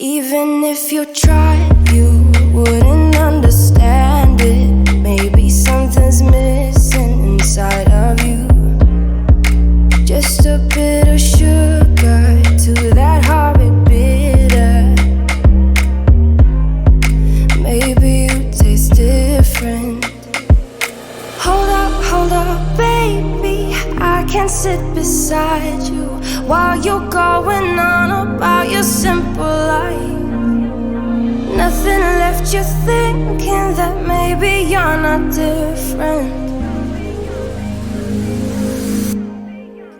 Even if you tried, you wouldn't understand it. Maybe something's missing inside of you. Just a bit of sugar to that horrid bitter. Maybe you taste different. Hold up, baby, I can't sit beside you while you're going on about your simple life. Nothing left you thinking that maybe you're not different.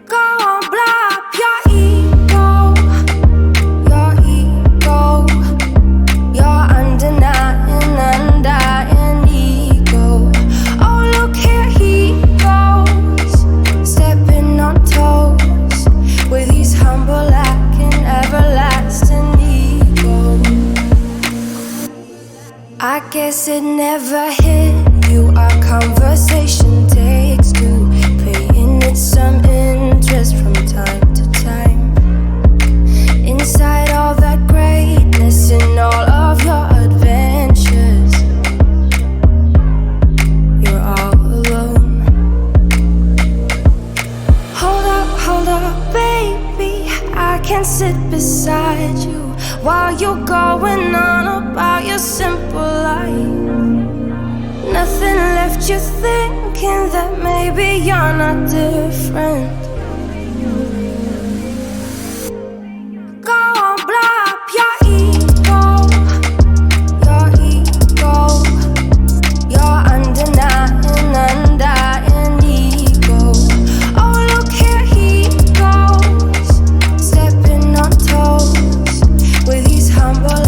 Go on, blow up your ego, your undying ego. Oh, look here he goes, stepping on toes with his humble lacking everlasting ego. I guess it never hit you. Our conversation takes two, paying it some interest from time to time. Inside all that greatness and all of your adventures, you're all alone. Hold up, baby, I can't sit beside you while you're going on about your simple life. Nothing left you thinking that maybe you're not different. Go on, blow up your ego, your undying ego. Oh, look here he goes, stepping on toes with his humble